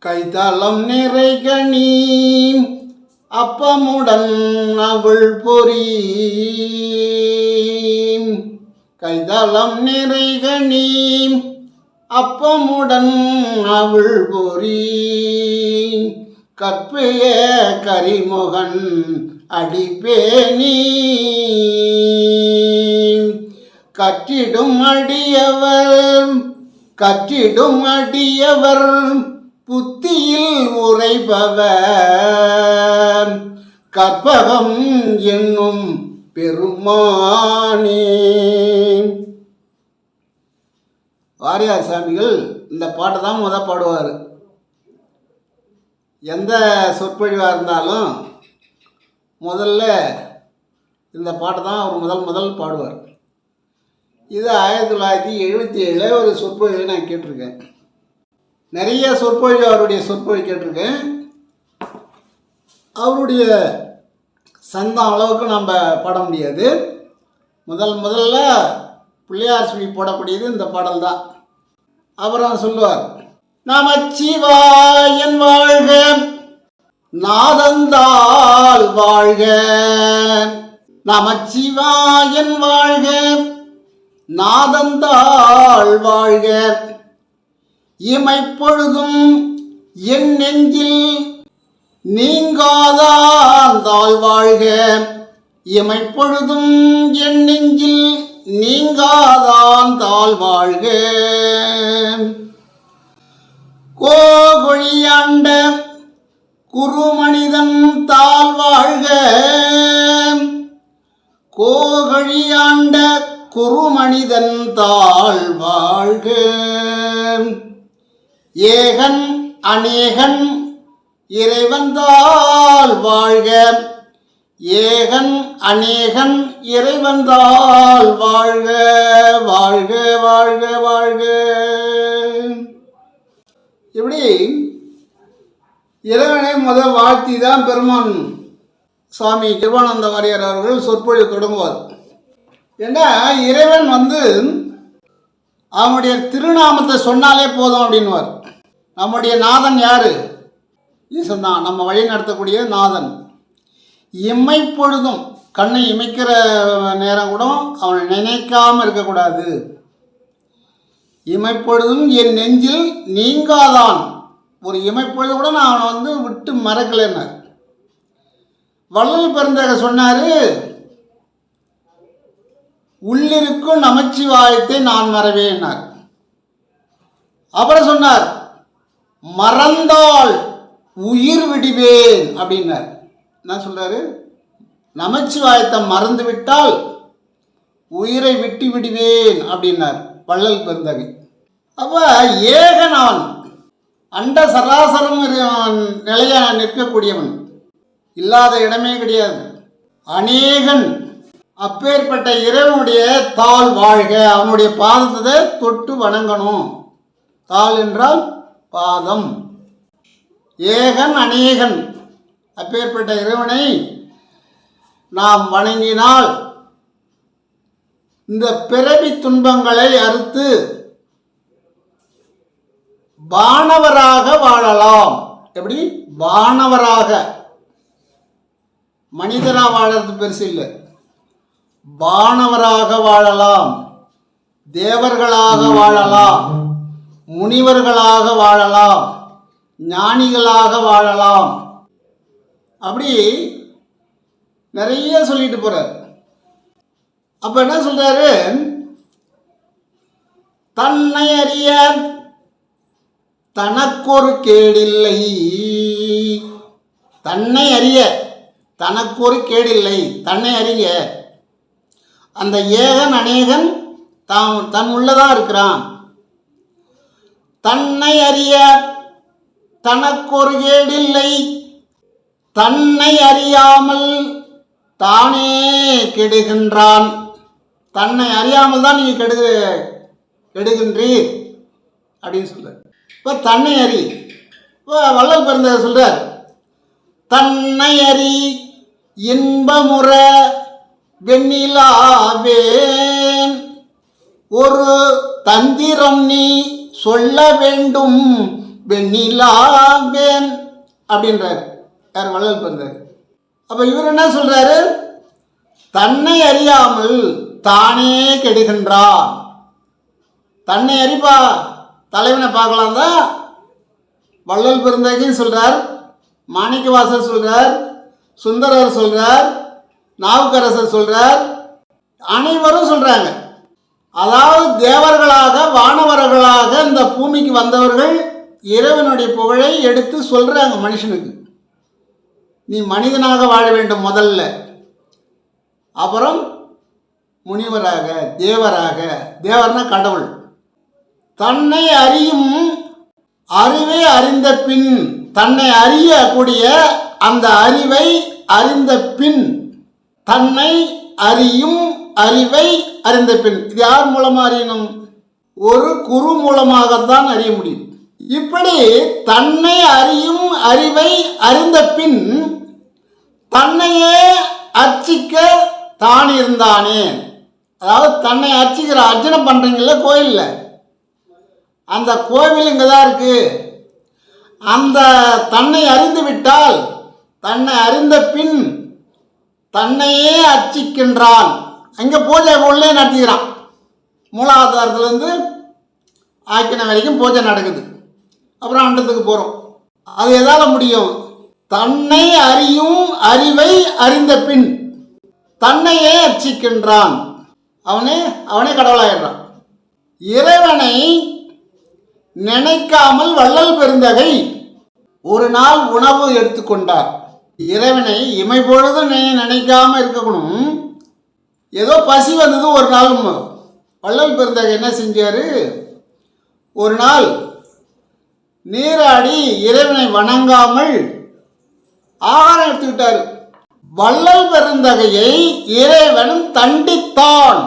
கைதளம் நிறைகணி அப்பமுடன் அவள் பொறி, கைதளம் நிறைகணி அப்பமுடன் அவள் பொறி, கற்பிய கரிமுகன் அடிப்பேனி, கற்றிடும் அடியவர் புத்தியில் உரைபவர், கற்பகம் என்னும் பெருமானே. வாரியார் சாமிகள் இந்த பாட்டை தான் பாடுவார். எந்த சொற்பொழிவாக இருந்தாலும் முதல்ல இந்த பாட்டை தான் அவர் முதல் பாடுவார். இது 1977 ஒரு சொற்பொழிவை நான் கேட்டிருக்கேன். நிறைய சொற்பொழிவு அவருடைய சொற்பொழிவு கேட்டிருக்கேன். அவருடைய சந்தம் அளவுக்கு நம்ம பாட முடியாது. முதல்ல பிள்ளையார் சுழி போடக்கூடியது இந்த பாடல் தான். அப்புறம் சொல்லுவார், நமச்சிவாயன் வாழ்க, நாதந்தாள் வாழ்க, நமச்சிவாயன் வாழ்க, நாதந்தாள் வாழ்க, இமைப்பொழுதும் என் நெஞ்சில் நீங்காதாந்தாள் வாழ்க, இமைப்பொழுதும் என் நெஞ்சில் நீங்காதாந்தாள் வாழ்க, கோகொழியாண்ட குருமனிதன் தாழ் வாழ்க, கோகழியாண்ட குருமனிதன் தாழ் வாழ்க, ஏகன் அநேகன் இறைவந்தாள் வாழ்க, ஏகன் அநேகன் இறைவந்தாள் வாழ்க, வாழ்க வாழ்க வாழ்க. இப்படி இறைவனை வாழ்த்தி தான் பெருமான் சுவாமி கிருபானந்த வாரியார் அவர்கள் சொற்பொழிவு தொடங்குவார். ஏன்னா இறைவன் அவனுடைய திருநாமத்தை சொன்னாலே போதும் அப்படின்வார். நம்முடைய நாதன் யாரு? ஈசன் தான், நம்ம வழி நடத்தக்கூடிய நாதன். இமைப்பொழுதும் கண்ணை இமைக்கிற நேரம் கூட அவனை நினைக்காமல் இருக்கக்கூடாது. இமைப்பொழுதும் என் நெஞ்சில் நீங்காதான், ஒரு இமைப்பொழுது கூட நான் அவனை விட்டு மறக்கலைன்னு வள்ளல் பெருந்தகை சொன்னார். உள்ளிருக்கும் நமச்சிவாயத்தை நான் மறவேன்னார். அப்புறம் சொன்னார், மறந்தால் உயிர் விடுவேன் அப்படின்னார். என்ன சொல்றாரு? நமச்சிவாயத்தை மறந்து விட்டால் உயிரை விட்டு விடுவேன் அப்படின்னார் வள்ளல் பெருந்தகை. அப்ப ஏகனான் அண்ட சராசரம் நிலைய நிற்கக்கூடியவன், இல்லாத இடமே கிடையாது. அநேகன், அப்பேற்பட்ட இறைவனுடைய தாள் வாழ்க, அவனுடைய பாதத்தை தொட்டு வணங்கணும். தாள் என்றால் பாதம். ஏகன் அநேகன், அப்பேற்பட்ட இறைவனை நாம் வணங்கினால் இந்த பிறவி துன்பங்களை அறுத்து வானவராக வாழலாம். எப்படி? வானவராக. மனிதனா வாழறது பெருசு இல்லை, வானவராக வாழலாம், தேவர்களாக வாழலாம், முனிவர்களாக வாழலாம், ஞானிகளாக வாழலாம். அப்படி நிறைய சொல்லிட்டு போறார். அப்ப என்ன சொல்றாரு? தன்னை அறிய தனக்கொரு கேடில்லை, தன்னை அறிய தனக்கொரு கேடில்லை, தன்னை அறிய. அந்த ஏகன் அநேகன் தன் உள்ளதான் இருக்கிறான். தன்னை அறிய தனக்கொரு கேடில்லை, தன்னை அறியாமல் தானே கெடுகின்றான். தன்னை அறியாமல் தான் நீங்க கெடுகின்றீர் அப்படின்னு சொல்ற. இப்போ தன்னை அறி. இப்போ வள்ளல் பெருந்தகை சொல்றார், தன்னை அறி இன்பமுற வெண்ணிலாவேன் ஒரு தந்திரம் நீ சொல்ல வேண்டும் வெண்ணிலாவேன் அப்படின்றார் யார் வள்ளல் பிறந்தார். அப்போ இவர் என்ன சொல்றாரு? தன்னை அறியாமல் தானே கெடுகின்றான். தன்னை அறிப்பா தலைவனை பார்க்கலாம் தான் வள்ளல் பெருந்தகையும் சொல்றார், மாணிக்கவாசர் சொல்றார், சுந்தரர் சொல்றார், நாவுக்கரசர் சொல்றார், அனைவரும் சொல்றாங்க. அதாவது தேவர்களாக வானவர்களாக இந்த பூமிக்கு வந்தவர்கள் இறைவனுடைய புகழை எடுத்து சொல்றாங்க மனுஷனுக்கு. நீ மனிதனாக வாழ வேண்டும் முதல்ல, அப்புறம் முனிவராக, தேவராக. தேவர்னா கடவுள். தன்னை அறியும் அறிவை அறிந்த பின், தன்னை அறியக்கூடிய அந்த அறிவை அறிந்த பின், தன்னை அறியும் அறிவை அறிந்த பின். இது யார் மூலமாக அறியணும்? ஒரு குரு மூலமாகத்தான் அறிய முடியும். இப்படி தன்னை அறியும் அறிவை அறிந்த பின் தன்னையே அர்ச்சிக்க தான் இருந்தானே. அதாவது தன்னை அர்ச்சிக்கிற அர்ச்சனை பண்ணுறீங்கள கோயிலில், அந்த கோவில் இங்கே தான் இருக்கு. அந்த தன்னை அறிந்து விட்டால், தன்னை அறிந்த பின் தன்னையே அர்ச்சிக்கின்றான். அங்கே பூஜை உள்ளே நடத்திக்கிறான். மூலாதாரத்துலேருந்து ஆக்கின வரைக்கும் பூஜை நடக்குது. அப்புறம் அண்டத்துக்கு போகிறோம். அது எதால் முடியும்? தன்னை அறியும் அறிவை அறிந்த பின் தன்னையே அர்ச்சிக்கின்றான். அவனே கடவுளாயிடுறான். இறைவனை நினைக்காமல் வள்ளல் பெருந்தகை ஒரு நாள் உணவு எடுத்துக்கொண்டார். இறைவனை இமைப்பொழுதும் நினைக்காம இருக்கணும். ஏதோ பசி வந்தது ஒரு நாள். வள்ளல் பெருந்தகை என்ன செஞ்சாரு? ஒரு நாள் நீராடி இறைவனை வணங்காமல் ஆகாரம் எடுத்துக்கிட்டாரு. வள்ளல் பெருந்தகையை இறைவன் தண்டித்தான்,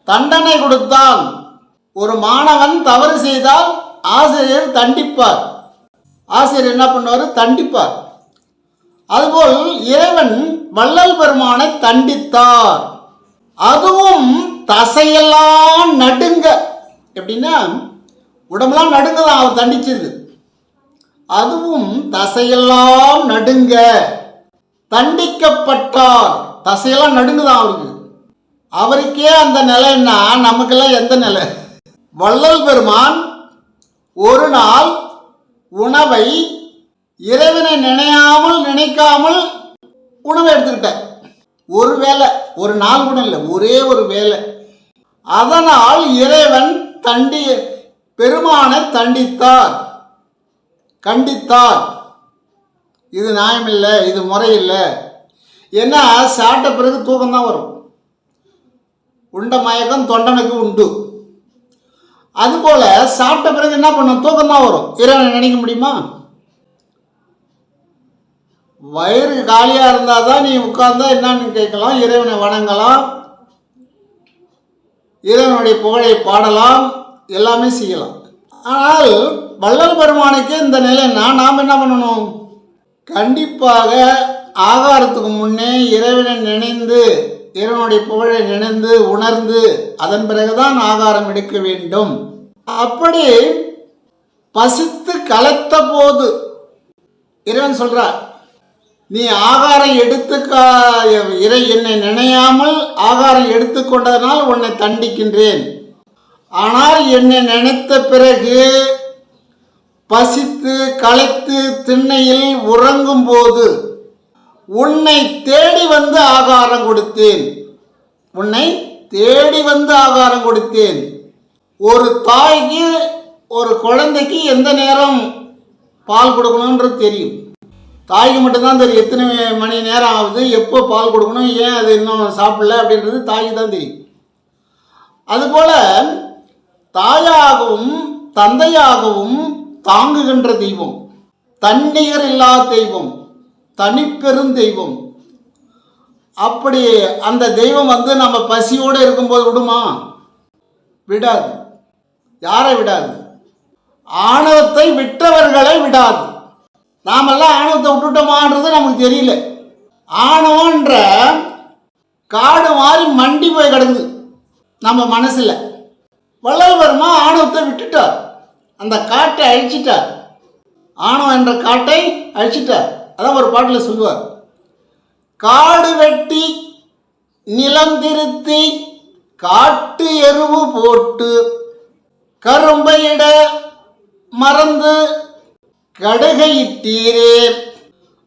தண்டனை கொடுத்தான். ஒரு மாணவன் தவறு செய்தால் ஆசிரியர் தண்டிப்பார். ஆசிரியர் என்ன பண்ணுவார்? தண்டிப்பார். அதுபோல் இறைவன் வள்ளல் பெருமானை தண்டித்தார். அதுவும் தசையெல்லாம் நடுங்க. எப்படின்னா உடம்பெல்லாம் நடுங்கதான் அவர் தண்டிச்சது. அதுவும் தசையெல்லாம் நடுங்க தண்டிக்கப்பட்டார். தசையெல்லாம் நடுங்குதான் அவருக்கு. அவருக்கே அந்த நிலைன்னா நமக்கெல்லாம் எந்த நிலை? வள்ளல் பெருமான் ஒரு நாள் உணவை இறைவனை நினைக்காமல் உணவை எடுத்துக்கிட்டார். ஒரு வேளை, ஒரு நாள் கூட இல்லை, ஒரே ஒரு வேளை. அதனால் இறைவன் பெருமானை தண்டித்தார், கண்டித்தார். இது நியாயமில்லை, இது முறையில்லை. ஏன்னா சாப்பிட்ட பிறகு தூக்கம்தான் வரும். உண்ட மயக்கம் தொண்டனுக்கு உண்டு. அதுபோல சாப்பிட்ட பிறகு என்ன பண்ணும்? தூக்கம்தான் வரும். இறைவனை நினைக்க முடியுமா? வயிறு காலியாக இருந்தால் தான் நீ உட்கார்ந்தா என்னன்னு கேட்கலாம், இறைவனை வணங்கலாம், இறைவனுடைய புகழை பாடலாம், எல்லாமே செய்யலாம். ஆனால் வள்ளல் பெருமானுக்கு இந்த நிலைன்னா நாம் என்ன பண்ணணும்? கண்டிப்பாக ஆகாரத்துக்கு முன்னே இறைவனை நினைந்து, இறைவனுடைய புகழை நினைந்து உணர்ந்து அதன் பிறகுதான் ஆகாரம் எடுக்க வேண்டும். அப்படி பசித்து கலத்த போது இறைவன் சொல்றார், நீ ஆகாரம் என்னை நினையாமல் ஆகாரம் எடுத்துக்கொண்டதனால் உன்னை தண்டிக்கின்றேன். ஆனால் என்னை நினைத்த பிறகு பசித்து களைத்து திண்ணையில் உறங்கும் போது உன்னை தேடி வந்து ஆகாரம் கொடுத்தேன். உன்னை தேடி வந்து ஆகாரம் கொடுத்தேன். ஒரு தாய்க்கு ஒரு குழந்தைக்கு எந்த நேரம் பால் கொடுக்கணுன்றது தெரியும். தாய்க்கு மட்டும்தான் தெரியும் எத்தனை மணி நேரம் ஆகுது, எப்போ பால் கொடுக்கணும், ஏன் அது இன்னும் சாப்பிடல அப்படின்றது தாய்க்கு தான் தெரியும். அதுபோல் தாயாகவும் தந்தையாகவும் தாங்குகின்ற தெய்வம், தன்னிகர் இல்லா தெய்வம், தனிப்பெரும் தெய்வம். அப்படி அந்த தெய்வம் நம்ம பசியோடு இருக்கும்போது விடுமா? விடாது. யாரை விடாது? ஆணவத்தை விட்டவர்களை விடாது. நாமெல்லாம் ஆணவத்தை விட்டுட்டோமான்றது நமக்கு தெரியல. ஆணவன்ற காடு மாதிரி மண்டி போய் கிடக்குது நம்ம மனசுல. வள்ளல் பெருமான் ஆணவத்தை விட்டுட்டார், அந்த காட்டை அழிச்சிட்டார். ஆணவம் என்ற காட்டை அழிச்சிட்டார். அதான் ஒரு பாட்டில் சொல்லுவார், காடு வெட்டி நிலம் திருத்தி காட்டு எருவு போட்டு கரும்பையிட மறந்து கடுகை இட்டீரே.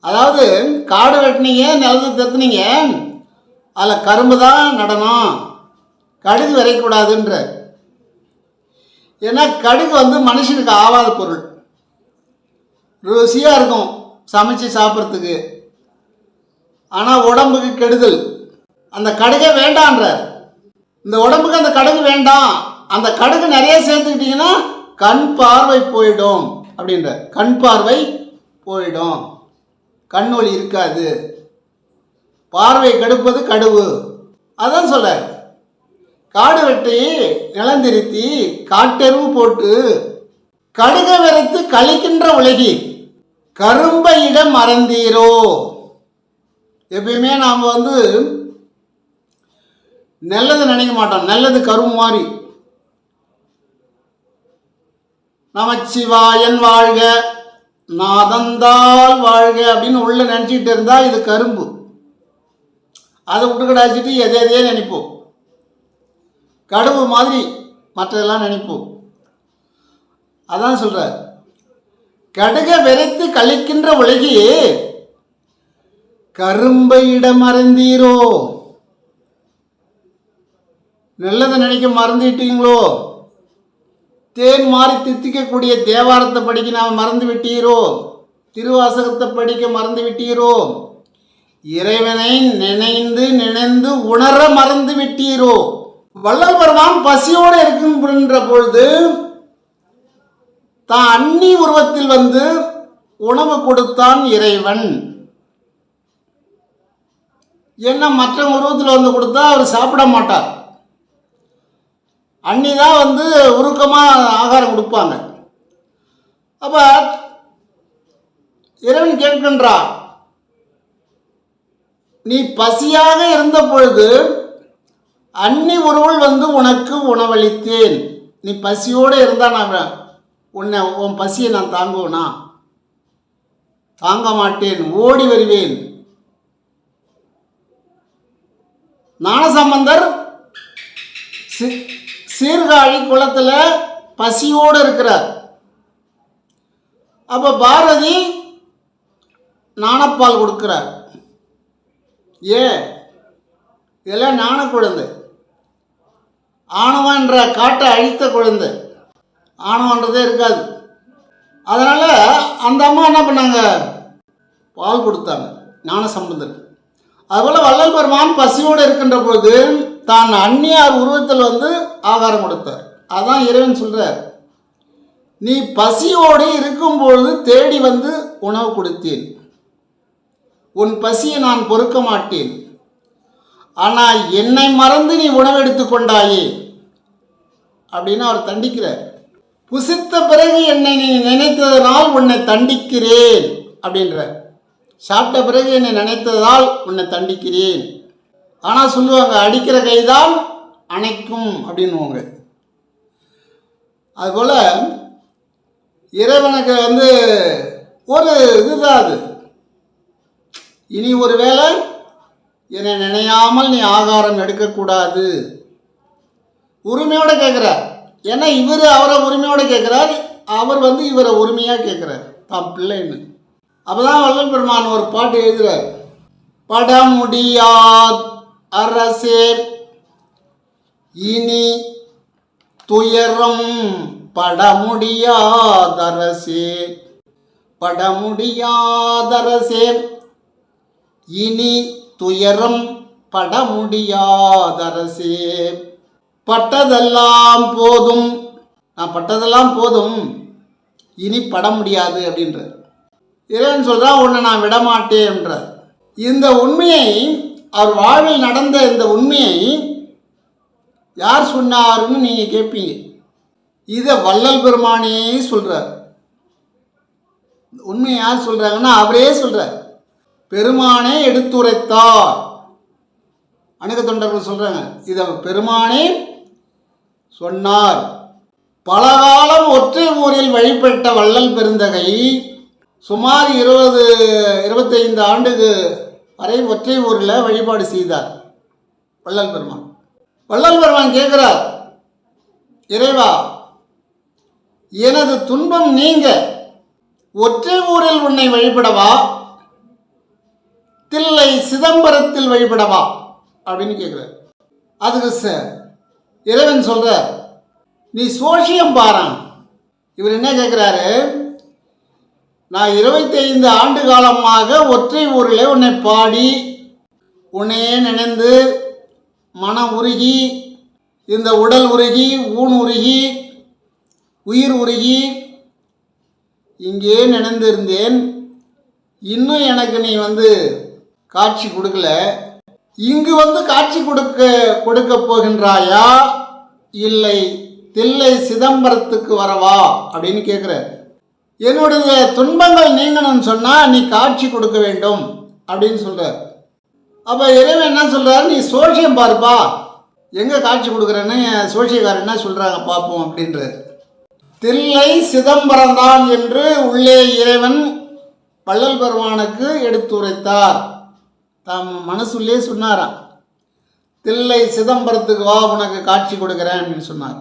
அதாவது காடு வெட்டினீங்க, நிலத்தை திருத்தினீங்க, அதில் கரும்பு தான் நடணும், கடுகு விரைக்கூடாதுன்ற. ஏன்னா கடுகு மனுஷனுக்கு ஆவாத பொருள், ருசியாக இருக்கும் சமைச்சு சாப்பிட்றதுக்கு, ஆனால் உடம்புக்கு கெடுதல். அந்த கடுகை வேண்டான்றார். இந்த உடம்புக்கு அந்த கடுகு வேண்டாம், அந்த கடுகு நிறைய சேர்த்துக்கிட்டிங்கன்னா கண் பார்வை போயிடும் அப்படின்ற. கண் பார்வை போயிடும், கண் ஒளி இருக்காது, பார்வை கெடுப்பது கடுவு. அதான் சொல்ல, காடு வெட்டி நிலந்திருத்தி காட்டெருவு போட்டு கடுக விரைத்து கழிக்கின்ற உலகி கரும்பையிட மறந்தீரோ. எப்பயுமே நாம் நல்லது நினைக்க மாட்டோம், நல்லது கரும்பு மாதிரி. நமச்சிவாயன் வாழ்க நாதந்தால் வாழ்க அப்படின்னு உள்ள நினச்சிக்கிட்டு இருந்தா இது கரும்பு. அதை விட்டுக்கடாச்சிட்டு எதையே நினைப்போம், கடுவு மாதிரி மற்றதெல்லாம் நினைப்போம். அதான் சொல்ற, கடுக விரைத்து கழிக்கின்ற உலகியே கரும்பையிடம் மறந்தீரோ. நல்லதை நினைக்க மறந்துட்டீங்களோ, தேன் மாறி தித்திக்கக்கூடிய தேவாரத்தை படிக்க நாம் மறந்து விட்டீரோ, திருவாசகத்தை படிக்க மறந்து விட்டீரோ, இறைவனை நினைந்து நினைந்து உணர மறந்து விட்டீரோ. வள்ளல் பெருமான் பசியோடு இருக்கின்ற பொழுது தான் அன்னி உருவத்தில் உணவு கொடுத்தான் இறைவன். என்ன மற்ற உருவத்தில் கொடுத்தா அவர் சாப்பிட மாட்டார், அன்னி தான் உருக்கமாக ஆகாரம் கொடுப்பாங்க. அப்ப இறைவன் கேட்கின்றார், நீ பசியாக இருந்த பொழுது அன்னி உருவல் உனக்கு உணவளித்தேன். நீ பசியோடு இருந்தா நான் உன் பசியை நான் தாங்குவேனா? தாங்க மாட்டேன், ஓடி வருவேன். ஞானசம்பந்தர் சீர்காழி குளத்தில் பசியோடு இருக்கிறார். அப்போ பாரதி ஞானப்பால் கொடுக்கிறார். இதெல்லாம் ஞான குழந்தை, ஆணவன்ற காட்டை அழித்த குழந்தை, ஆணவன்றதே இருக்காது. அதனால் அந்த அம்மா என்ன பண்ணாங்க, பால் கொடுத்தாங்க ஞானசம்பந்தர். அதுபோல் வள்ளல் பெருமான் பசியோடு இருக்கின்ற பொழுது தான் அந்நியார் உருவத்தில் ஆகாரம் கொடுத்தார். அதான் இறைவன் சொல்கிறார், நீ பசியோடு இருக்கும்பொழுது தேடி உணவு கொடுத்தேன், உன் பசியை நான் பொறுக்க மாட்டேன். ஆனால் என்னை மறந்து நீ உணவு எடுத்துக்கொண்டாயே அப்படின்னு அவர் தண்டிக்கிறார். புசித்த பிறகு என்னை நீ நினைத்ததனால் உன்னை தண்டிக்கிறேன் அப்படின்ற. சாப்பிட்ட பிறகு என்னை நினைத்ததால் உன்னை தண்டிக்கிறேன். ஆனால் சொல்லுவாங்க, அடிக்கிற கைதான் அணைக்கும் அப்படின்னுவாங்க. அதுபோல் இறைவனுக்கு ஒரு இதுதான் அது. இனி ஒரு வேளை என்னை நினையாமல் நீ ஆகாரம் எடுக்கக்கூடாது. உரிமையோடு கேட்குறார். ஏன்னா இவர் அவரை உரிமையோடு கேட்குறார், அவர் இவரை உரிமையாக கேட்குறார் தான் பிள்ளைன்னு. அப்போதான் வள்ளல் பெருமான் ஒரு பாட்டு எழுதுகிறார், படமுடியாத் அரசே இனி துயரம் படமுடியாதரசே, படமுடியாதரசே இனி துயரம் படமுடியாதரசே. பட்டதெல்லாம் போதும், நான் பட்டதெல்லாம் போதும், இனி பட முடியாது அப்படின்றார். இறைவன் சொல்றா, உன்னை நான் விடமாட்டேன் என்றார். இந்த உண்மையை, அவர் வாழ்வில் நடந்த இந்த உண்மையை யார் சொன்னார்னு நீங்க கேட்பீங்க. இதை வள்ளல் பெருமானே சொல்றார். உண்மையை யார் சொல்றாங்கன்னா அவரே சொல்றார். பெருமானே எடுத்துரைத்தார். அணுக தொண்டர்கள் சொல்றாங்க, இதை பெருமானே சொன்னார். பலகாலம் ஒற்றை ஊரில் வழிபட்ட வள்ளல் பெருந்தகை சுமார் 25 ஆண்டுக்கு வரை ஒற்றை ஊரில் வழிபாடு செய்தார் வள்ளல் பெருமான். வள்ளல் பெருமான் கேட்கிறார், இறைவா, எனது துன்பம் நீங்க ஒற்றை ஊரில் உன்னை வழிபடவா, தில்லை சிதம்பரத்தில் வழிபடவா அப்படின்னு கேட்கிறார். அதுக்கு இறைவன் சொல்ற, நீ சோஷியம் பாரான். இவர் என்ன கேட்கிறாரு, நான் 25 ஆண்டு காலமாக ஒற்றை ஊரில் உன்னை பாடி உன்னையே நினைந்து மனம் உருகி, இந்த உடல் உருகி, ஊன் உருகி, உயிர் உருகி இங்கே நினைந்திருந்தேன். இன்னும் எனக்கு நீ காட்சி கொடுக்கல. இங்கு காட்சி கொடுக்க போகின்றாயா, இல்லை தில்லை சிதம்பரத்துக்கு வரவா அப்படின்னு கேட்குறார். என்னுடைய துன்பங்கள் நீங்கணும்னு சொன்னால் நீ காட்சி கொடுக்க வேண்டும் அப்படின்னு சொல்கிறார். அப்போ இறைவன் என்ன சொல்கிறார், நீ சோஷியம் பாருப்பா, எங்கே காட்சி கொடுக்குறேன்னு சோஷியக்காரன் என்ன சொல்கிறாங்க பார்ப்போம் அப்படின்றார். தில்லை சிதம்பரம் தான் என்று உள்ளே இறைவன் வள்ளல் பெருமானுக்கு எடுத்துரைத்தார். தாம் மனசுள்ளே சொன்னாராம், தில்லை சிதம்பரத்துக்கு வா, உனக்கு காட்சி கொடுக்குறேன் அப்படின்னு சொன்னார்.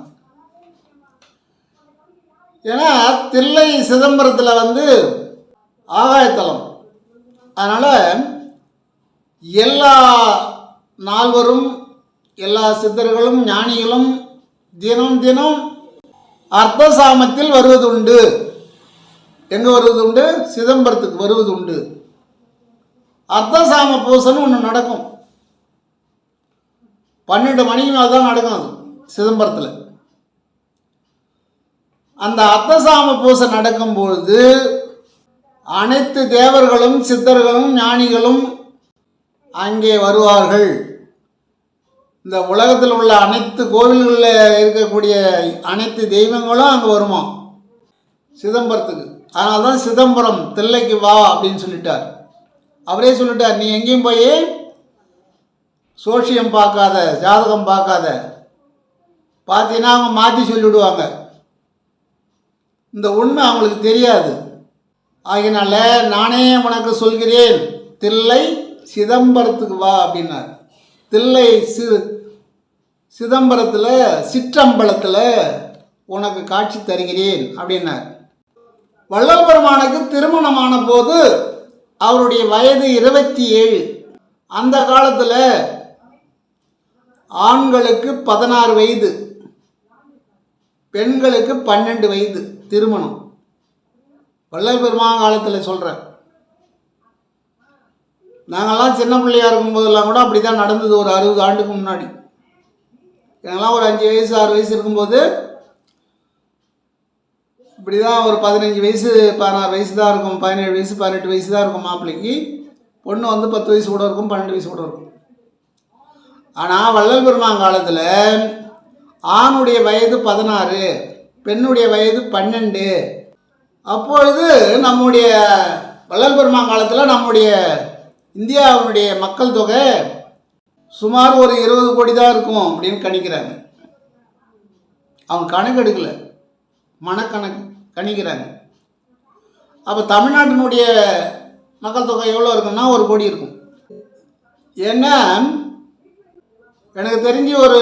ஏன்னா தில்லை சிதம்பரத்தில் ஆகாயத்தலம். அதனால் எல்லா நால்வரும் எல்லா சித்தர்களும் ஞானிகளும் தினம் தினம் அர்த்தசாமத்தில் வருவது உண்டு. எங்கே வருவது உண்டு? சிதம்பரத்துக்கு வருவது உண்டு. அர்த்தசாம பூசைன்னு ஒன்று நடக்கும். 12 மணிக்கு மேலே தான் நடக்கும் அது சிதம்பரத்தில். அந்த அர்த்தசாம பூசை நடக்கும்பொழுது அனைத்து தேவர்களும் சித்தர்களும் ஞானிகளும் அங்கே வருவார்கள். இந்த உலகத்தில் உள்ள அனைத்து கோவில்களில் இருக்கக்கூடிய அனைத்து தெய்வங்களும் அங்கே வருமா சிதம்பரத்துக்கு. அதனால தான் சிதம்பரம் தில்லைக்கு வா அப்படின்னு சொல்லிட்டார். அவரே சொல்லிட்டார், நீ எங்கேயும் போய் சோஷியம் பார்க்காத, ஜாதகம் பார்க்காத. பார்த்தீங்கன்னா அவங்க மாற்றி சொல்லிவிடுவாங்க, இந்த உண்மை அவங்களுக்கு தெரியாது. ஆகினால நானே உனக்கு சொல்கிறேன், தில்லை சிதம்பரத்துக்கு வா அப்படின்னார். தில்லை சிதம்பரத்தில் சிற்றம்பலத்தில் உனக்கு காட்சி தருகிறேன் அப்படின்னார். வள்ளல் பெருமானுக்கு திருமணமான போது அவருடைய வயது 27. அந்த காலத்தில் ஆண்களுக்கு 16 வயது, பெண்களுக்கு 12 வயது திருமணம். வள்ளல் பெருமான் காலத்தில் சொல்கிறேன். நாங்கள்லாம் சின்ன பிள்ளையாக இருக்கும்போதெல்லாம் கூட அப்படி தான் நடந்தது. ஒரு 60 ஆண்டுக்கு முன்னாடி எனக்கெல்லாம் ஒரு 5 வயசு 6 வயசு இருக்கும்போது இப்படி தான் ஒரு 15 வயசு 16 வயசு தான் இருக்கும், 17 வயசு 18 வயசு தான் இருக்கும் மாப்பிள்ளைக்கு. பொண்ணு 10 வயசு கூட இருக்கும், 12 வயசு கூட இருக்கும். ஆனால் வள்ளல் பெருமான் காலத்தில் ஆணுடைய வயது 16, பெண்ணுடைய வயது 12. அப்பொழுது நம்முடைய வள்ளல் பெருமான் காலத்தில் நம்முடைய இந்தியாவுடைய மக்கள் தொகை சுமார் ஒரு 20 கோடி தான் இருக்கும் அப்படின்னு கணிக்கிறாங்க. அவங்க கணக்கு எடுக்கலை, மனக்கணக்கு கணிக்கிறாங்க. அப்போ தமிழ்நாட்டினுடைய மக்கள் தொகை எவ்வளோ இருக்குன்னா 1 கோடி இருக்கும். ஏன்னா எனக்கு தெரிஞ்சு ஒரு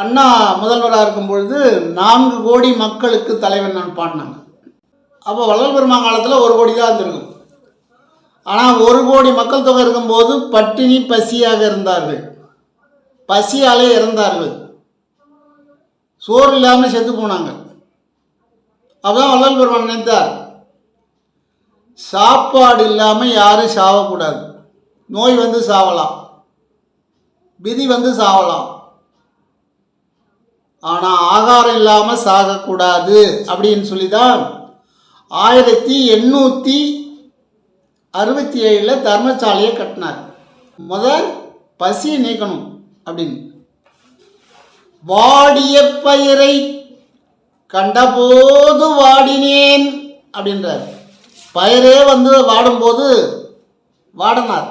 அண்ணா முதல்வராக இருக்கும் பொழுது 4 கோடி மக்களுக்கு தலைவன் நான் பாடினாங்க. அப்போ வள்ளல் பெருமான் காலத்தில் 1 கோடி தான் இருந்திருக்கும். ஆனால் 1 கோடி மக்கள் தொகை இருக்கும்போது பட்டினி பசியாக இருந்தார்கள், பசியாலே இறந்தார்கள், சோறு இல்லாமல் செத்து போனாங்க. அப்போதான் வள்ளல் பெருமான் நினைத்தார், சாப்பாடு இல்லாமல் யாரும் சாவக்கூடாது. நோய் சாவலாம், விதி சாவலாம், ஆனால் ஆகாரம் இல்லாமல் சாகக்கூடாது அப்படின்னு சொல்லி தான் 1867 தர்மசாலையை கட்டினார். முதல் பசி நீக்கணும் அப்படின்னு. வாடிய பயிரை கண்டபோது வாடினேன் அப்படின்றார். பயிரே வந்து வாடும்போது வாடினார்.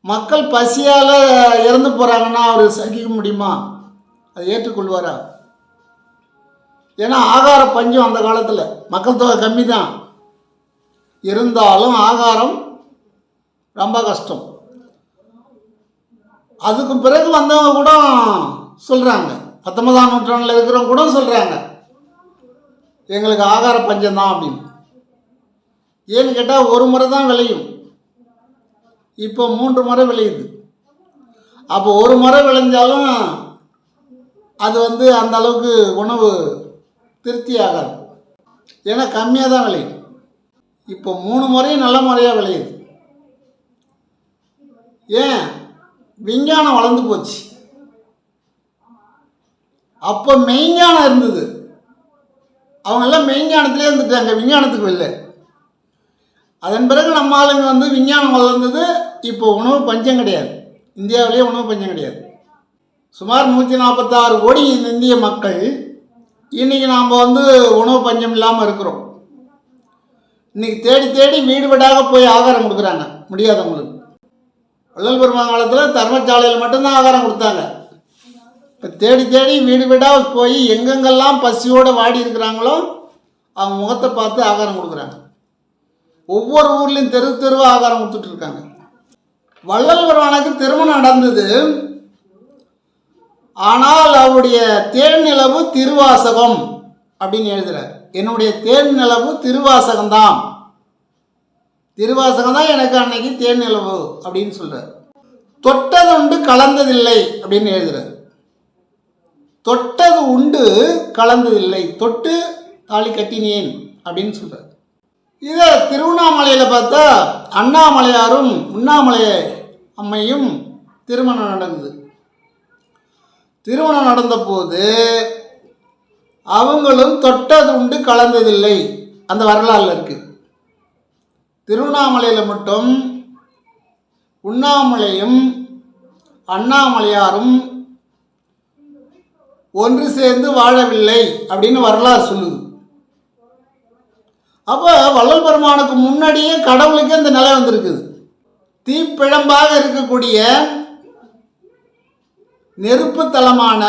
மக்கள் பசியால் இறந்து போகிறாங்கன்னா அவர் சகிக்க முடியுமா? அதை ஏற்றுக்கொள்வாரா? ஏன்னா ஆகார பஞ்சம் அந்த காலத்தில், மக்கள் தொகை கம்மி தான், இருந்தாலும் ஆகாரம் ரொம்ப கஷ்டம். அதுக்கு பிறகு வந்தவங்க கூட சொல்கிறாங்க, 19ஆம் நூற்றாண்டில் இருக்கிறவங்க கூட சொல்கிறாங்க எங்களுக்கு ஆகார பஞ்சம்தான் அப்படின்னு. ஏன்னு கேட்டால் ஒரு முறை தான் விளையும், இப்போ 3 முறை விளையுது. அப்போ ஒரு முறை விளைஞ்சாலும் அது வந்து அந்த அளவுக்கு உணவு திருப்தி ஆகாது, ஏன்னா கம்மியாக தான் விளையும். இப்போ 3 முறையும் நல்ல முறையாக விளையுது. ஏன்? விஞ்ஞானம் வளர்ந்து போச்சு. அப்போ மெய்ஞானம் இருந்தது, அவங்கெல்லாம் மெய்ஞானத்திலே இருந்துட்டாங்க, விஞ்ஞானத்துக்கு இல்லை. அதன் பிறகு நம்ம ஆளுங்க வந்து விஞ்ஞானம் வளர்ந்தது. இப்போ உணவு பஞ்சம் கிடையாது, இந்தியாவிலேயே உணவு பஞ்சம் கிடையாது. சுமார் 146 கோடி இந்திய மக்கள். இன்றைக்கி நாம் வந்து உணவு பஞ்சம் இல்லாமல் இருக்கிறோம். இன்றைக்கி தேடி தேடி வீடு வீடாக போய் ஆகாரம் கொடுக்குறாங்க முடியாதவங்களுக்கு. வள்ளல் பெருமாங்காலத்தில் தர்மசாலையில் மட்டும்தான் ஆகாரம் கொடுத்தாங்க. இப்போ தேடி தேடி வீடு வீடாக போய் எங்கெங்கெல்லாம் பசியோடு வாடி இருக்கிறாங்களோ அவங்க முகத்தை பார்த்து ஆகாரம் கொடுக்குறாங்க. ஒவ்வொரு ஊர்லேயும் தெரு தெருவாக ஆகாரம் கொடுத்துட்ருக்காங்க. வள்ளல் பெருமானுக்கு திருமணம் நடந்தது, ஆனால் அவருடைய தேன் நிலவு திருவாசகம் அப்படின்னு எழுதுகிறார். என்னுடைய தேன் நிலவு திருவாசகம்தான், திருவாசகம் தான் எனக்கு அன்னைக்கு தேன் நிலவு அப்படின்னு சொல்கிறார். தொட்டது உண்டு கலந்ததில்லை அப்படின்னு எழுதுகிறார். தொட்டது உண்டு கலந்ததில்லை, தொட்டு தாலி கட்டினேன் அப்படின்னு சொல்கிறார். இதை திருவண்ணாமலையில் பார்த்தா அண்ணாமலையாரும் உண்ணாமலை அம்மையும் திருமணம் நடந்தது. திருமணம் நடந்த போது அவங்களும் தொட்டது உண்டு கலந்ததில்லை அந்த வரலாறுல இருக்கு. திருவண்ணாமலையில் மட்டும் உண்ணாமலையும் அண்ணாமலையாரும் ஒன்று சேர்ந்து வாழவில்லை அப்படின்னு வரலாறு சொல்லுது. அப்போ வள்ளல் பெருமானுக்கு முன்னாடியே கடவுளுக்கு இந்த நிலை வந்திருக்குது. தீப்பிழம்பாக இருக்கக்கூடிய நெருப்பு தலமான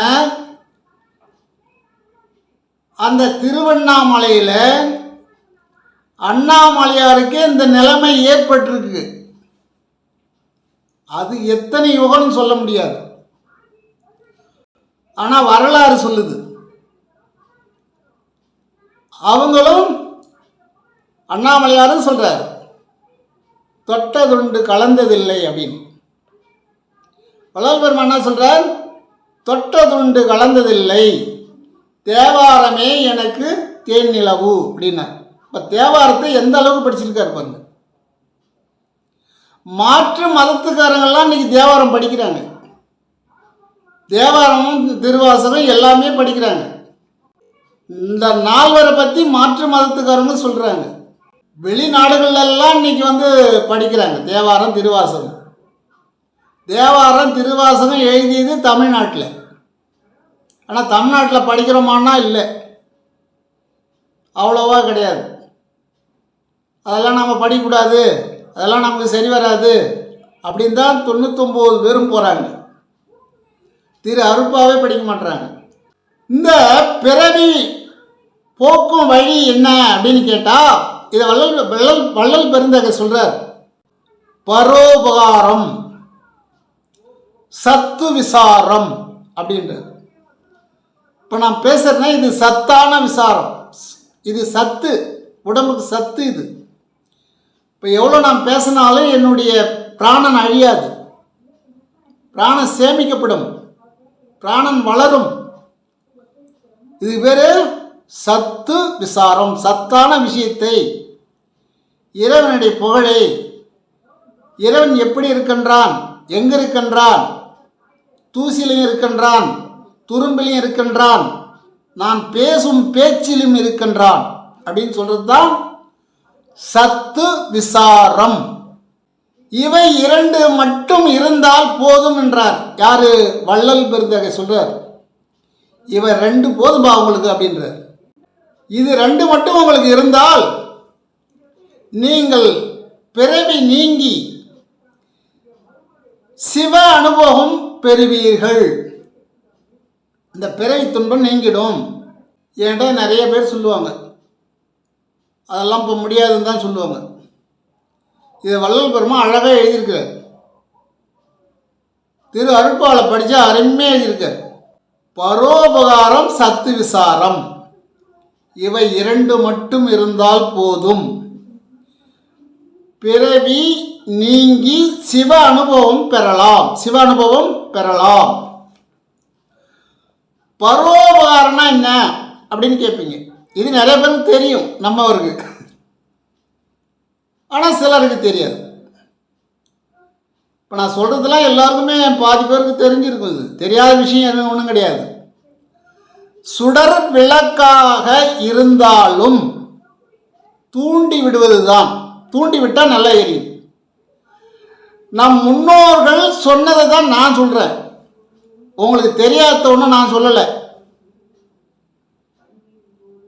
அந்த திருவண்ணாமலையில் அண்ணாமலையாருக்கு இந்த நிலைமை ஏற்பட்டிருக்கு. அது எத்தனை யுகம்னு சொல்ல முடியாது, ஆனால் வரலாறு சொல்லுது. அவங்களும் அண்ணாமலையாரும் சொல்றார் தொட்டதுண்டு கலந்ததில்லை அப்படின்னு. வள்ளல் பெருமான் என்ன சொல்றார்? தொட்டதுண்டு கலந்ததில்லை, தேவாரமே எனக்கு தேன் நிலவு அப்படின்னா. இப்போ தேவாரத்தை எந்த அளவுக்கு படிச்சிருக்காரு பாருங்க. மாற்று மதத்துக்காரங்கள்லாம் இன்னைக்கு தேவாரம் படிக்கிறாங்க, தேவாரமும் திருவாசகம் எல்லாமே படிக்கிறாங்க. இந்த நால்வரை பற்றி மாற்று மதத்துக்காரங்க சொல்கிறாங்க. வெளிநாடுகளெல்லாம் இன்னைக்கு வந்து படிக்கிறாங்க தேவாரம் திருவாசகம். தேவாரம் திருவாசகம் எழுதியது தமிழ்நாட்டில், ஆனால் தமிழ்நாட்டில் படிக்கிறோமான்னா இல்லை, அவ்வளோவா கிடையாது. அதெல்லாம் நம்ம படிக்கக்கூடாது, அதெல்லாம் நமக்கு சரி வராது அப்படின்னு தான் 99 பேரும் போகிறாங்க. திரு அருப்பாவே படிக்க மாட்டுறாங்க. இந்த பிறவி போக்கும் வழி என்ன அப்படின்னு கேட்டால் இதை வள்ளல் பெருந்தகை சொல்கிறார். பரோபகாரம் சத்து விசாரம் அப்படின்றது. இப்போ நான் பேசுகிறேன்னா இது சத்தான விசாரம், இது சத்து, உடம்புக்கு சத்து. இது இப்போ எவ்வளோ நான் பேசினாலும் என்னுடைய பிராணன் அழியாது, பிராணம் சேமிக்கப்படும், பிராணன் வளரும். இது பேர் சத்து விசாரம். சத்தான விஷயத்தை, இறைவனுடைய புகழை, இறைவன் எப்படி இருக்கின்றான், எங்கே இருக்கின்றான், தூசிலையும் இருக்கின்றான், துரும்பிலையும் இருக்கின்றான், நான் பேசும் பேச்சிலும் இருக்கின்றான் அப்படின்னு சொல்கிறது தான் சத்து விசாரம். இவை 2 மட்டும் இருந்தால் போதும் என்றார். யாரு? வள்ளல் பெருந்தகை சொல்றார். இவை 2 போதும்பா உங்களுக்கு அப்படின்றார். இது ரெண்டு மட்டும் உங்களுக்கு இருந்தால் நீங்கள் பிறவி நீங்கி சிவ அனுபவம் பெறுவீர்கள். இந்த பிறவி துன்பம் நீங்கிடும். என்கிட்ட நிறைய பேர் சொல்லுவாங்க, அதெல்லாம் இப்போ முடியாதுன்னு தான் சொல்லுவாங்க. இது வள்ளல் பெருமான் அழகாக எழுதியிருக்கார். திரு அருட்பாலை படித்தா அருமையாக எழுதியிருக்கார். பரோபகாரம் சத்து விசாரம் இவை இரண்டு மட்டும் இருந்தால் போதும். பிறவி நீங்கி சிவ அனுபவம் பெறலாம். சிவ அனுபவம் பெறலாம். பரோபகாரம்னா என்ன அப்படின்னு கேட்பீங்க. இது நிறைய பேருக்கு தெரியும், நம்மவருக்கு. ஆனால் சிலருக்கு தெரியாது. இப்போ நான் சொல்கிறதுலாம் எல்லாருக்குமே பாதி பேருக்கு தெரிஞ்சிருக்கும். இது தெரியாத விஷயம் எதுவும் ஒன்றும் கிடையாது. சுடர் விளக்காக இருந்தாலும் தூண்டி விடுவது தான். தூண்டி விட்டால் நல்லா எரியும். நம் முன்னோர்கள் சொன்னதை தான் நான் சொல்கிறேன். உங்களுக்கு தெரியாத ஒன்றும் நான் சொல்லலை.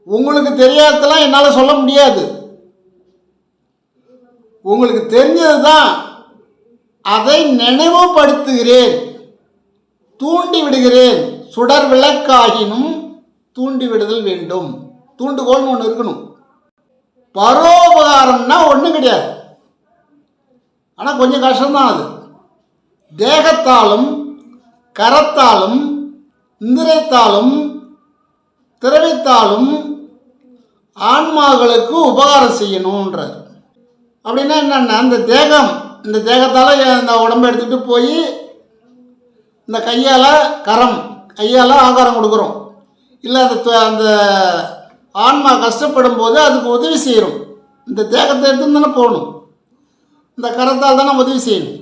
உங்களுக்கு தெரியாததெல்லாம் என்னால் சொல்ல முடியாது. உங்களுக்கு தெரிஞ்சது தான், அதை நினைவுபடுத்துகிறேன், தூண்டி விடுகிறேன். சுடர் விளக்காகினும் தூண்டி விடுதல் வேண்டும். தூண்டுகோல்னு ஒன்று இருக்கணும். பரோபகாரம்னா ஒன்றும் கிடையாது, ஆனால் கொஞ்சம் கஷ்டம்தான். அது தேகத்தாலும் கரத்தாலும் இந்திரியத்தாலும் திரவித்தாலும் ஆன்மாக்களுக்கு உபகாரம் செய்யணுன்றார். அப்படின்னா என்னென்னா, இந்த தேகத்தால் இந்த உடம்பை எடுத்துகிட்டு போய் இந்த கையால் ஆகாரம் கொடுக்குறோம். இல்லை அந்த ஆன்மா கஷ்டப்படும் போது அதுக்கு உதவி செய்கிறோம். இந்த தேகத்தை எடுத்துன்னு தானே போகணும். இந்த கரத்தால் தானே உதவி செய்யணும்.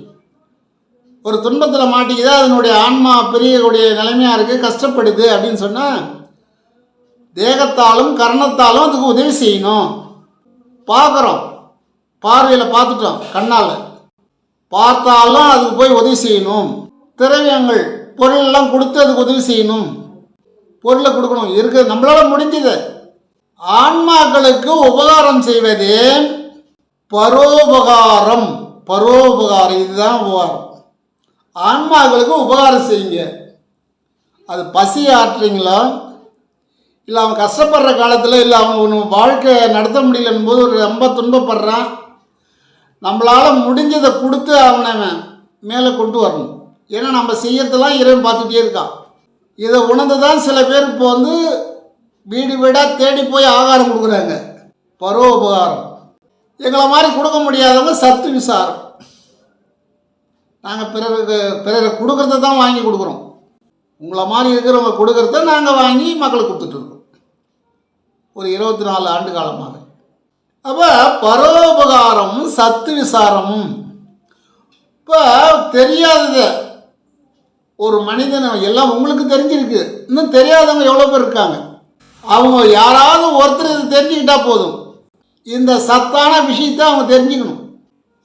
ஒரு துன்பத்தில் மாட்டிக்குதா, அதனுடைய ஆன்மா பெரியக்கூடிய நிலைமையாக இருக்குது, கஷ்டப்படுது அப்படின்னு சொன்னால் தேகத்தாலும் கரணத்தாலும் அதுக்கு உதவி செய்யணும். பார்க்குறோம், பார்வையில் பார்த்துட்டோம், கண்ணால் பார்த்தாலும் அதுக்கு போய் உதவி செய்யணும். திரவியங்கள் பொருளெல்லாம் கொடுத்து அதுக்கு உதவி செய்யணும். பொருளை கொடுக்கணும். இருக்குது நம்மளால முடிஞ்சது. ஆன்மாக்களுக்கு உபகாரம் செய்வதே பரோபகாரம். இதுதான் உபகாரம். ஆன்மாக்களுக்கு உபகாரம் செய்யுங்க. அது பசி ஆற்றுறீங்களா, இல்லை அவன் கஷ்டப்படுற காலத்தில், இல்லை அவன் ஒன்று வாழ்க்கை நடத்த முடியலன்னு போது ஒரு ரொம்ப துன்பப்படுறான், நம்மளால் முடிஞ்சதை கொடுத்து அவனை மேலே கொண்டு வரணும். ஏன்னா நம்ம செய்யறதெல்லாம் இறைவன் பார்த்துட்டே இருக்கான். இதை உணர்ந்து தான் சில பேர் இப்போ வீடு வீடாக தேடி போய் ஆகாரம் கொடுக்குறாங்க. பரோபகாரம். எங்களை மாதிரி கொடுக்க முடியாதவங்க சத்து விசாரம். நாங்கள் பிறரை கொடுக்கறத தான் வாங்கி கொடுக்குறோம். உங்களை மாதிரி இருக்கிறவங்க கொடுக்கறத நாங்கள் வாங்கி மக்களுக்கு கொடுத்துட்ருக்கோம் ஒரு 24 ஆண்டு காலமாக. அப்போ பரோபகாரமும் சத்து விசாரமும். இப்போ தெரியாதது ஒரு மனிதன் எல்லாம் உங்களுக்கு தெரிஞ்சிருக்கு. இன்னும் தெரியாதவங்க எவ்வளோ பேர் இருக்காங்க. அவங்க யாராவது ஒருத்தர் இது தெரிஞ்சுக்கிட்டா போதும், இந்த சத்தான விஷயத்தை அவங்க தெரிஞ்சுக்கணும்.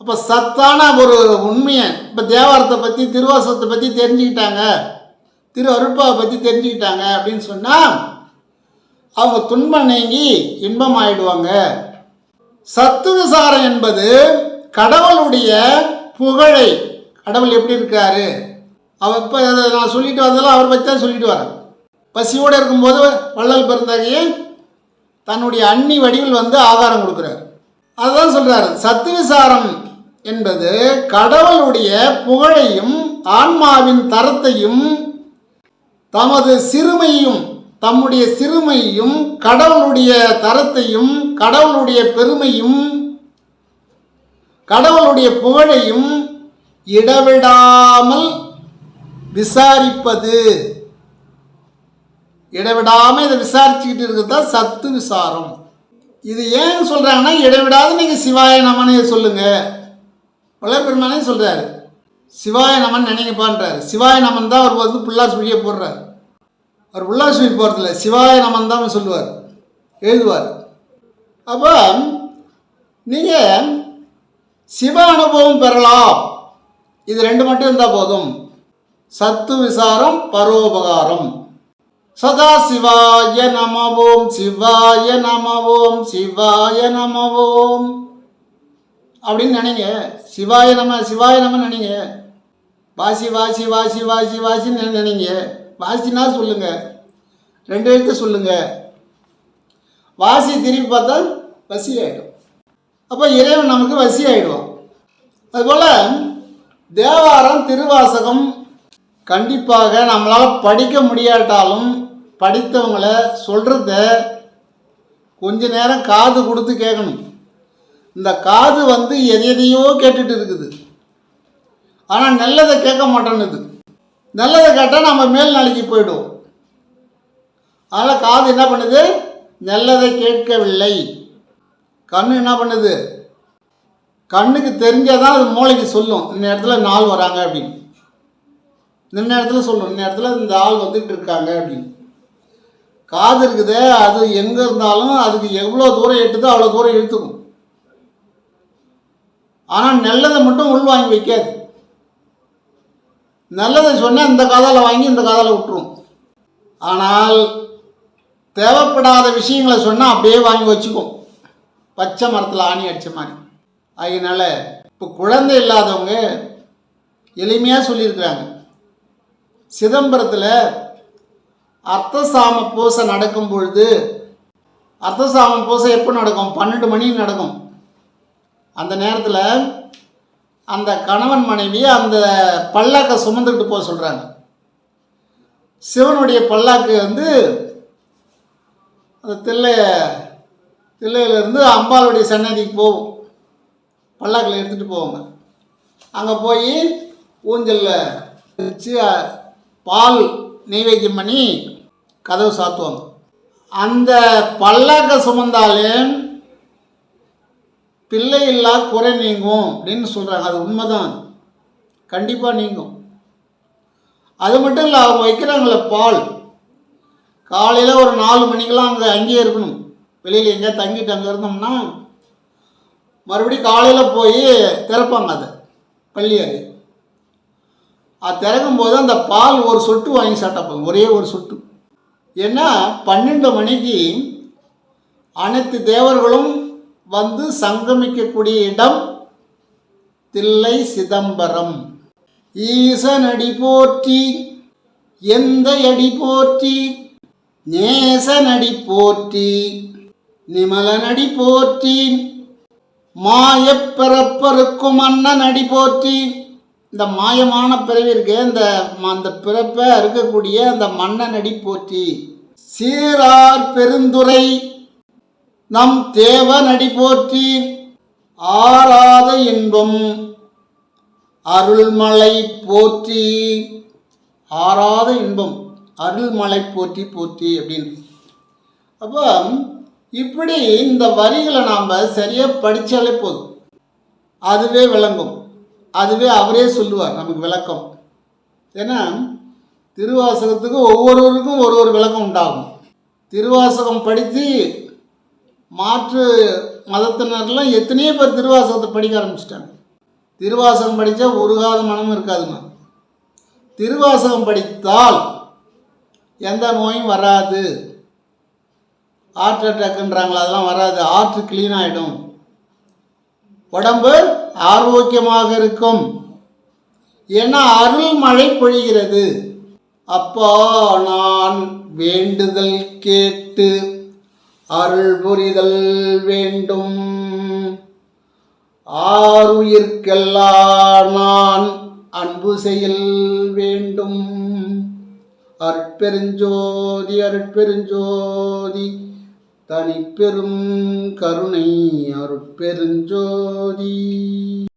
அப்போ சத்தான ஒரு உண்மையை, இப்போ தேவாரத்தை பற்றி திருவாசகத்தை பற்றி தெரிஞ்சுக்கிட்டாங்க, திரு அருட்பாவை பற்றி தெரிஞ்சுக்கிட்டாங்க அப்படின்னு சொன்னால் அவங்க துன்பம் நீங்கி இன்பம் ஆயிடுவாங்க. சத்து விசாரம் என்பது கடவுளுடைய புகழை, கடவுள் எப்படி இருக்காரு, அவர் இப்போ நான் சொல்லிட்டு வந்தாலும் அவர் பற்றி தான் சொல்லிட்டு வரேன். பசியோடு இருக்கும்போது வள்ளல் பெருந்தகையை தன்னுடைய அன்னி வடிவில் ஆகாரம் கொடுக்குறார். அதுதான் சொல்கிறார். சத்து விசாரம் என்பது கடவுளுடைய புகழையும் ஆன்மாவின் தரத்தையும் தம்முடைய சிறுமையும் கடவுளுடைய தரத்தையும் கடவுளுடைய பெருமையும் கடவுளுடைய புகழையும் இடைவிடாமல் விசாரிப்பது. இடைவிடாமல் இதை விசாரிச்சுக்கிட்டு இருக்கிறது தான் சத்து விசாரம். இது ஏன் சொல்கிறாங்கன்னா, இடைவிடாது நீங்கள் சிவாய நமனே சொல்லுங்க. வள்ளல் பெருமானே சொல்கிறாரு, சிவாய நமன் நினைங்கப்பான்றார். சிவாய நமன் தான் அவர் புல்லார் சுழியை போடுறார். அவர் புல்லார் சுழி போகிறதில்ல, சிவாய நமன் தான் சொல்லுவார், எழுதுவார். அப்போ நீங்கள் சிவ அனுபவம் பெறலாம். இது ரெண்டு மட்டும் இருந்தால் போதும். சத்து விசாரம், பரோபகாரம். சதா சிவாய நமவோம், சிவாய நமவோம், சிவாய நமவோம் அப்படின்னு நினைங்க. சிவாய நம்ம நினைங்க. வாசி வாசி வாசி வாசி வாசின்னு நினைங்க. வாசினா சொல்லுங்க, 2 எழுத்து சொல்லுங்க. வாசி திருப்பி பார்த்தா வசி ஆகிடும். அப்போ இறைவன் நமக்கு வசி ஆகிடுவான். அதுபோல் தேவாரம் திருவாசகம் கண்டிப்பாக நம்மளால் படிக்க முடியாட்டாலும் படித்தவங்களை சொல்கிறத கொஞ்ச நேரம் காது கொடுத்து கேட்கணும். இந்த காது எதையோ கேட்டுட்டு இருக்குது, ஆனால் நல்லதை கேட்க மாட்டேன்னுது. நல்லதை கேட்டால் நம்ம மேல் நாளைக்கு போயிடுவோம். அதனால் காது என்ன பண்ணுது? நல்லதை கேட்கவில்லை. கண்ணு என்ன பண்ணுது? கண்ணுக்கு தெரிஞ்சாதான் அது மூளைக்கு சொல்லும், இந்த இடத்துல நாள் வராங்க அப்படின்னு. இந்த இடத்துல சொல்லும், இந்த இடத்துல இந்த ஆள் வந்துட்டு இருக்காங்க அப்படின்னு. காது இருக்குதே, அது எங்கே இருந்தாலும் அதுக்கு எவ்வளோ தூரம் எட்டுதோ அவ்வளோ தூரம் இழுத்துக்கும். ஆனால் நல்லதை மட்டும் உள் வாங்கி வைக்காது. நல்லதை சொன்னால் இந்த காதால் வாங்கி இந்த காதால் விட்டுரும். ஆனால் தேவைப்படாத விஷயங்களை சொன்னால் அப்படியே வாங்கி வச்சுக்கும், பச்சை மரத்தில் ஆணி அடித்த மாதிரி. அதனால இப்போ குழந்தை இல்லாதவங்க எளிமையாக சொல்லியிருக்கிறாங்க. சிதம்பரத்தில் அர்த்தசாம பூசை நடக்கும் பொழுது, அர்த்தசாம பூசை எப்போ நடக்கும்? 12 மணிக்கு நடக்கும். அந்த நேரத்தில் அந்த கணவன் மனைவி அந்த பல்லாக்கை சுமந்துக்கிட்டு போக சொல்கிறாங்க. சிவனுடைய பல்லாக்கு அந்த தில்லையிலேருந்து அம்பாளுடைய சன்னதிக்கு போகும். பல்லாக்கில் எடுத்துகிட்டு போவாங்க. அங்கே போய் ஊஞ்சலில் வச்சு பால் நெய்வேத்தியம் பண்ணி கதவு சாத்துவாங்க. அந்த பல்லாக்கை சுமந்தாலே பிள்ளை இல்லா குறை நீங்கும் அப்படின்னு சொல்கிறாங்க. அது உண்மைதான், கண்டிப்பாக நீங்கும். அது மட்டும் இல்லை, அவங்க வைக்கிறாங்களே பால், காலையில் ஒரு 4 மணிக்கெலாம் அங்கேயே இருக்கணும். வெளியில் எங்கேயா தங்கிட்டு அங்கே இருந்தோம்னா மறுபடியும் காலையில் போய் திறப்பாங்க அதை பள்ளியாரி. அது திறக்கும் போது அந்த பால் ஒரு சொட்டு வாங்கி சாப்பிட்டாங்க, ஒரே ஒரு சொட்டு. ஏன்னா 12 மணிக்கு அனைத்து தேவர்களும் சங்கமிக்கக்கூடிய இடம் தில்லை சிதம்பரம். ஈசனடி போற்றி, எந்த அடி போற்றி, நேசனடி போற்றி, நிமலனடி போற்றி, மாயப்பிறப்பருக்கும் அண்ணனடி போற்றி. இந்த மாயமான பிறவி இருக்கு, அந்த பிறப்பை இருக்கக்கூடிய அந்த மன்னனடி போற்றி. சீரார் பெருந்துரை நம் தேவனடி போற்றி. ஆராத இன்பம் அருள்மலை போற்றி. ஆராத இன்பம் அருள்மலை போற்றி போற்றி அப்படின்னு. அப்போ இப்படி இந்த வரிகளை நாம் சரியாக படித்தாலே போதும், அதுவே விளங்கும். அதுவே அவரே சொல்லுவார் நமக்கு விளக்கம். ஏன்னா திருவாசகத்துக்கு ஒவ்வொருவருக்கும் ஒரு விளக்கம் உண்டாகும். திருவாசகம் படித்து மாற்று மதத்தினர்லாம் எத்தனையோ பேர் திருவாசகத்தை படிக்க ஆரம்பிச்சிட்டாங்க. திருவாசகம் படித்தா உருகாத மனமும் இருக்காதுங்க. திருவாசகம் படித்தால் எந்த நோயும் வராது. ஹார்ட் அட்டாக்குன்றாங்களா, அதெல்லாம் வராது. ஹார்ட் க்ளீன் ஆகிடும், உடம்பு ஆரோக்கியமாக இருக்கும். ஏன்னா அருள் மழை பொழிகிறது. அப்பா நான் வேண்டுதல் கேட்டு அருள் புரிதல் வேண்டும். ஆருயிர்க்கெல்லாம் நான் அன்பு செயல் வேண்டும். அருட்பெருஞ்சோதி அருட்பெருஞ்சோதி தனிப்பெரும் கருணை அருட்பெருஞ்சோதி.